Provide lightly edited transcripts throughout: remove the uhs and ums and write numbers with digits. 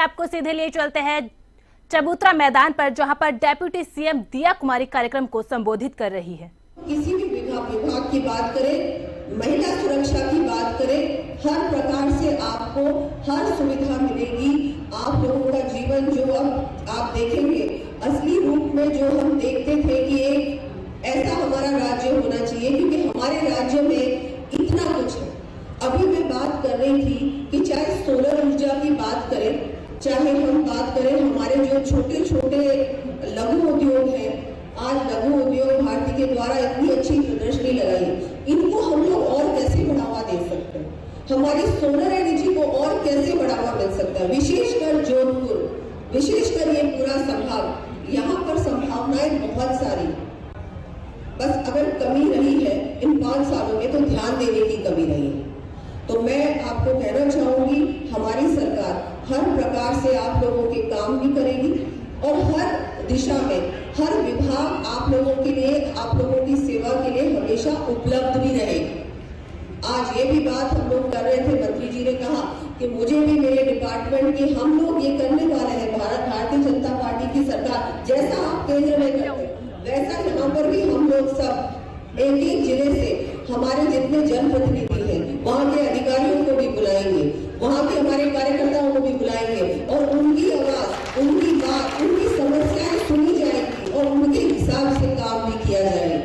आपको सीधे लिए चलते हैं चबूतरा मैदान पर, जहां पर डेप्यूटी सीएम दिया कुमारी कार्यक्रम को संबोधित कर रही है। किसी भी विभाग की बात करें, महिला सुरक्षा की बात करें, हर प्रकार से आपको हर सुविधा मिलेगी। आप लोगों का जीवन जो अब आप देखेंगे असली रूप में, जो हम देखते थे कि एक ऐसा हमारा राज्य होना चाहिए, क्योंकि हमारे राज्य में इतना कुछ है। अभी मैं बात कर रही थी कि चाहे सोलर ऊर्जा की बात करें, चाहे हम बात करें हमारे जो छोटे छोटे लघु उद्योग हैं, आज लघु उद्योग भारती के द्वारा इतनी अच्छी प्रदर्शनी लगाई, इनको हम लोग और कैसे बढ़ावा दे सकते हैं, हमारी सोलर एनर्जी को और कैसे बढ़ावा मिल सकता है। विशेषकर जोधपुर, विशेषकर ये पूरा संभाग, यहाँ पर संभावनाएं बहुत सारी, बस अगर कमी रही है इन 5 सालों में तो ध्यान देने की कमी रही है। तो मैं आपको कहना चाहूंगी, हमारी सरकार हर प्रकार से आप लोगों के काम भी करेगी और हर दिशा में हर विभाग आप लोगों के लिए, आप लोगों की सेवा के लिए हमेशा उपलब्ध भी रहेगी। आज ये भी बात हम लोग कर रहे थे, मंत्री जी ने कहा कि मुझे भी मेरे डिपार्टमेंट की, हम लोग ये करने वाले हैं, भारतीय जनता पार्टी की सरकार जैसा आप केंद्र में करते हैं वैसा यहाँ पर भी हम लोग सब एक एक जिले से हमारे जितने जनप्रतिनिधि हैं वहाँ के अधिकारियों को भी बुलाएंगे, वहाँ के हमारे कार्यकर्ताओं को भी बुलाएंगे और उनकी आवाज, उनकी बात, उनकी समस्याएं सुनी जाएगी और उनके हिसाब से काम भी किया जाएगा।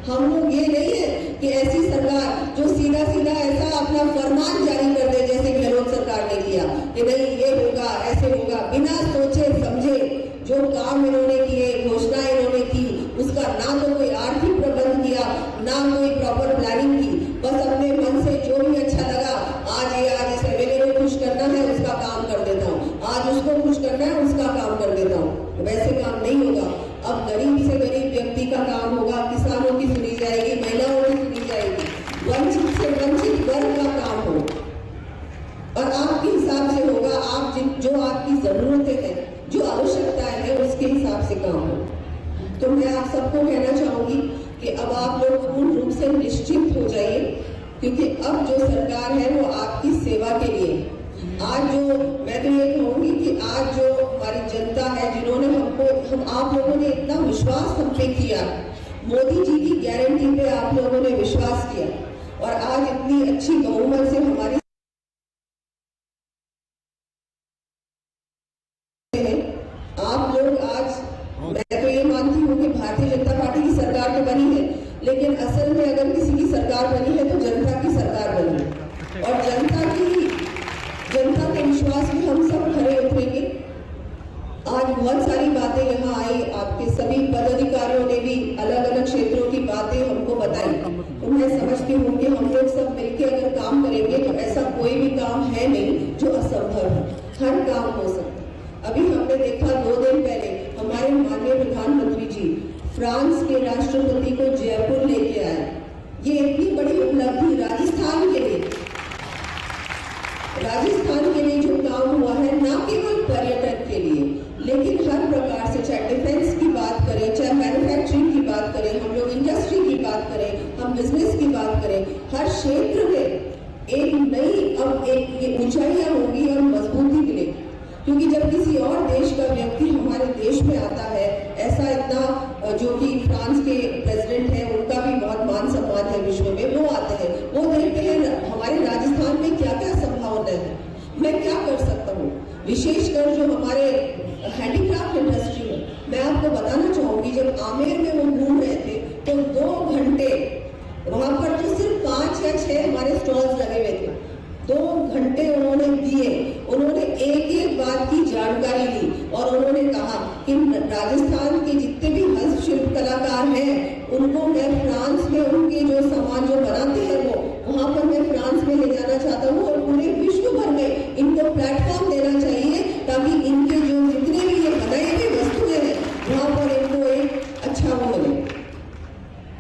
हम लोग ये नहीं है कि ऐसी सरकार जो सीधा सीधा ऐसा अपना फरमान जारी कर दे जैसे गहलोत सरकार ने किया कि नहीं ये होगा, ऐसे होगा, बिना सोचे समझे जो काम इन्होंने किए, घोषणाएं इन्होंने की, उसका ना तो कोई आर्थिक प्रबंध किया, ना कोई प्रॉपर प्लानिंग की, बस अपने मन से जो भी अच्छा लगा, आज इस एमएलए को खुश करना है उसका काम कर देता हूँ, आज उसको खुश करना है उसका काम कर देता हूँ। वैसे काम नहीं होगा। अब गरीब से गरीब व्यक्ति का काम होगा, किसानों की सुनी जाएगी, महिलाओं की सुनी जाएगी, वंचित से वंचित वर्ग का काम हो और आपके हिसाब से होगा। आप जो आपकी जरूरतें हैं, जो आवश्यकताएं हैं, उसके हिसाब से काम हो। तो मैं आप सबको कहना चाहूंगी कि अब आप लोग पूर्ण रूप से निश्चिंत हो जाइए, क्योंकि अब जो सरकार है वो आपकी सेवा के लिए। आज जो मैं तो ये कहूंगी कि आज जो हमारी जनता है, जिन्होंने हम आप लोगों ने इतना विश्वास हम पे किया, मोदी जी की गारंटी पे आप लोगों ने विश्वास किया और आज इतनी अच्छी बहुमत से हमारी आप लोग आज, मैं तो ये मानती हूँ कि भारतीय जनता पार्टी की सरकार तो बनी है, लेकिन असल में अगर किसी की सरकार बनी है तो जनता की सरकार बनी है और जनता के विश्वास में हम सब खरे उतरेंगे। आज बहुत सारी बातें यहाँ आई, आपके सभी पदाधिकारियों ने भी अलग अलग क्षेत्रों की बातें हमको बताई, तो मैं समझती हूँ कि हम लोग सब मिलकर अगर काम करेंगे तो ऐसा कोई भी काम है नहीं जो असंभव है, हर काम हो सकता है। अभी हमने देखा 2 दिन पहले हमारे माननीय प्रधानमंत्री जी फ्रांस के राष्ट्रपति को जयपुर लेके आए। ये इतनी बड़ी उपलब्धि राजस्थान के लिए जो काम हुआ है, ना केवल पर्यटन के लिए, लेकिन हर प्रकार से, चाहे डिफेंस की बात करें, चाहे मैन्युफैक्चरिंग की बात करें, हम लोग इंडस्ट्री की बात करें, हम बिजनेस की बात करें, हर क्षेत्र में एक नई अब एक ऊंचाइयां होगी और मजबूती मिलेगी। क्योंकि जब किसी और देश का व्यक्ति हमारे देश में आता है, ऐसा इतना, जो कि फ्रांस के प्रेसिडेंट हैं, उनका भी बहुत मान सम्मान है विश्व में, वो आते हैं, वो देखते हैं हमारे राजस्थान में क्या क्या संभावना है, मैं क्या कर सकता हूँ। विशेषकर जो हमारे हैंडीक्राफ्ट इंडस्ट्री है, मैं आपको बताना चाहूंगी, जब आमेर में वो घूम रहे थे तो 2 घंटे वहां पर जो सिर्फ 5 या 6 हमारे स्टॉल्स लगे हुए थे, 2 घंटे उन्होंने दिए, उन्होंने एक एक बात की जानकारी ली और उन्होंने कहा कि राजस्थान के जितने भी हस्तशिल्प कलाकार हैं उनको मैं फ्रांस में, उनके जो सामान जो बनाते हैं वो वहां पर मैं फ्रांस में ले जाना चाहता हूँ और पूरे विश्व भर में इनको प्लेटफॉर्म देना चाहिए, ताकि इनके जो जितने भी ये बनाई हुई वस्तुएं हैं वहां पर इनको एक अच्छा वो मिले।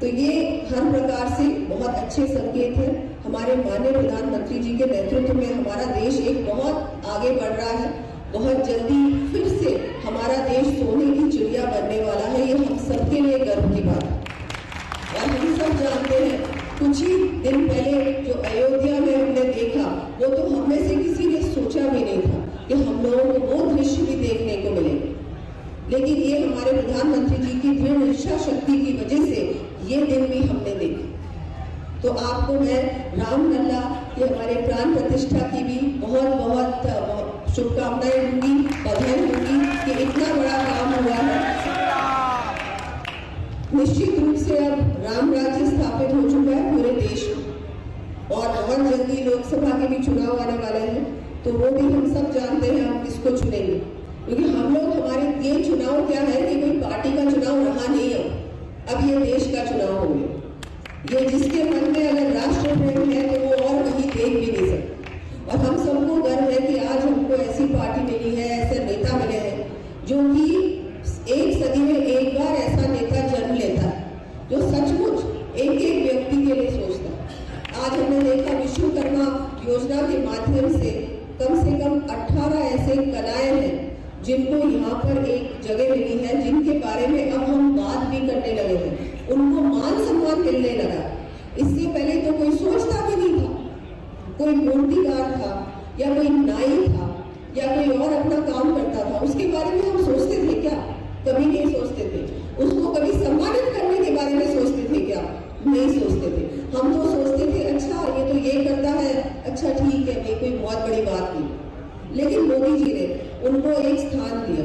तो ये हर प्रकार से बहुत अच्छे संकेत हैं। हमारे माननीय प्रधानमंत्री जी के नेतृत्व में हमारा देश एक बहुत आगे बढ़ रहा है, बहुत जल्दी फिर से हमारा देश सोने की चिड़िया बनने वाला है। ये हम सबके लिए गर्व की बात है और हम सब जानते हैं, कुछ ही दिन पहले जो अयोध्या में हमने देखा, वो तो हम में से किसी ने सोचा भी नहीं था कि हम लोगों को वो दृश्य भी देखने को मिले। लेकिन ये हमारे प्रधानमंत्री जी की दृढ़ इच्छा शक्ति की वजह से ये दिन भी हमने देखे। तो आपको मैं रामलला के हमारे प्राण प्रतिष्ठा की भी बहुत बहुत शुभकामनाएं दूंगी, बधाई दूंगी कि इतना बड़ा काम हुआ है। निश्चित रूप से अब राम राज्य स्थापित हो चुका है पूरे देश में और बहुत जल्दी लोकसभा के भी चुनाव आने वाले हैं, तो वो भी हम सब जानते हैं हम किसको चुनेंगे। क्योंकि हम लोग हमारे ये चुनाव क्या है कि कोई पार्टी का चुनाव रहा नहीं है, अब ये देश का चुनाव हो गया। ये जिसके मन में अगर राष्ट्र प्रेम है तो वो और कहीं देख भी नहीं सकता। और हम सबको गर्व है कि आज हमको ऐसी पार्टी मिली है, ऐसे नेता मिले हैं जो कि एक सदी में एक बार ऐसा नेता जन्म लेता है जो सचमुच एक एक व्यक्ति के लिए सोचता है। आज हमने देखा विश्वकर्मा योजना के माध्यम से कम 18 ऐसे कलाएं हैं जिनको यहाँ पर एक जगह मिली है, जिनके बारे में अब हम बात भी करने लगे हैं, उनको मान सम्मान मिलने लगा। इससे पहले तो कोई सोचता भी नहीं था। कोई मूर्तिकार था या कोई नाई था या कोई और अपना काम करता था, उसके बारे में हम सोचते थे क्या? कभी नहीं सोचते थे। उसको कभी सम्मानित करने के बारे में सोचते थे क्या? नहीं सोचते थे। हम तो सोचते थे अच्छा ये तो ये करता है, अच्छा ठीक है भाई, कोई बहुत बड़ी बात नहीं। लेकिन मोदी जी ने उनको एक स्थान दिया,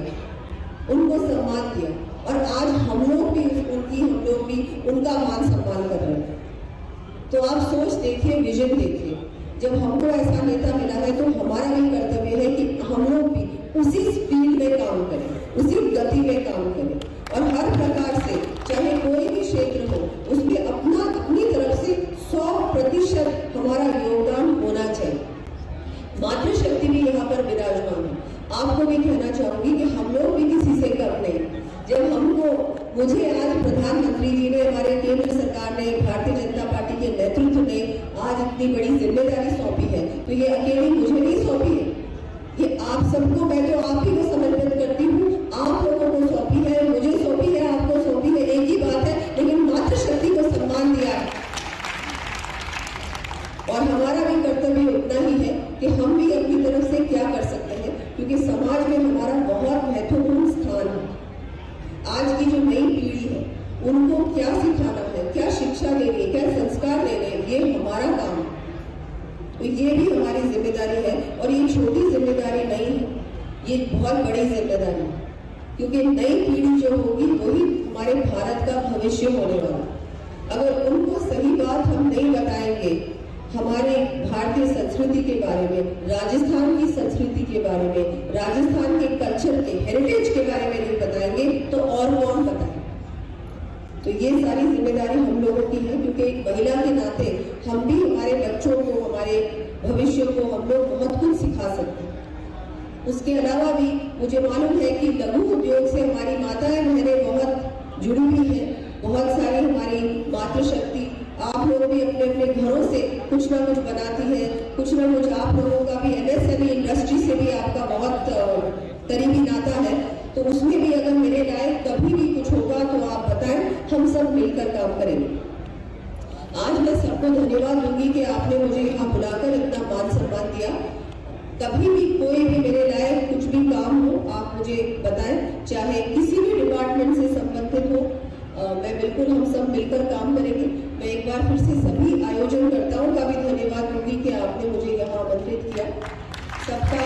उनको सम्मान दिया और आज हम लोग भी उनका मान सम्मान कर रहे हैं। तो आप सोच देखिए, विजन देखिए, जब हमको ऐसा नेता मिला है तो हमारा भी कर्तव्य है कि हम लोग भी उसी स्पीड में काम करें, उसी गति में काम करें और हर प्रकार से चाहे कोई भी क्षेत्र हो उसमें अपनी तरफ से 100% हमारा योगदान होना चाहिए। मातृशक्ति भी यहाँ पर विराजमान है। आपको भी कहना चाहूंगी कि हम लोग भी किसी से कम नहीं। जब मुझे आज प्रधानमंत्री जी ने, हमारे केंद्र सरकार ने, भारतीय जनता पार्टी के नेतृत्व ने आज इतनी बड़ी जिम्मेदारी सौंपी है, तो ये अकेली मुझे नहीं सौंपी है, ये आप सबको, मैं तो आप ही को समर्पित करती हूँ। आप लोगों को सौंपी है, मुझे सौंपी है, आपको सौंपी है, एक ही बात है, लेकिन मातृशक्ति को सम्मान दिया है। और हमारा भी कर्तव्य उतना ही है कि हम भी अपनी तरफ से क्या कर सकते हैं, क्योंकि समाज में हमारा बहुत महत्वपूर्ण स्थान है। आज की जो नई पीढ़ी है उनको क्या सिखाना है, क्या शिक्षा देनी है, क्या संस्कार देने हैं, ये हमारा काम है। तो ये भी हमारी जिम्मेदारी है और ये छोटी जिम्मेदारी नहीं है, ये बहुत बड़ी जिम्मेदारी है, क्योंकि नई पीढ़ी जो होगी वही हमारे भारत का भविष्य होने वाला। अगर उनको सही बात हम नहीं बताएंगे, हमारे भारतीय संस्कृति के बारे में, राजस्थान की संस्कृति के बारे में, राजस्थान के कल्चर के हेरिटेज के बारे में नहीं बताएंगे तो और कौन बताए। तो ये सारी जिम्मेदारी हम लोगों की है, क्योंकि एक महिला के नाते हम भी हमारे बच्चों को, हमारे भविष्य को हम लोग बहुत कुछ सिखा सकते हैं। उसके अलावा भी मुझे मालूम है कि लघु उद्योग से हमारी माताएं बहनें बहुत जुड़ी हुई हैं, बहुत सारी हमारी मातृशक्ति, आप लोग भी अपने अपने घरों से कुछ ना कुछ बनाती है, कुछ ना कुछ आप लोगों का भी MSME इंडस्ट्री से भी आपका बहुत करीबी नाता है, तो उसमें भी अगर मेरे लायक कभी भी कुछ होगा तो आप बताएं, हम सब मिलकर काम करेंगे। आज मैं सबको धन्यवाद दूंगी कि आपने मुझे यहाँ बुलाकर इतना मान सम्मान दिया। कभी भी कोई भी मेरे लायक कुछ भी काम हो आप मुझे बताएं, चाहे किसी भी डिपार्टमेंट से संबंधित हो, मैं बिल्कुल, हम सब मिलकर काम करेंगे। मैं एक बार फिर से सभी आयोजनकर्ताओं का भी धन्यवाद दूंगी कि आपने मुझे यहाँ आमंत्रित किया। सबका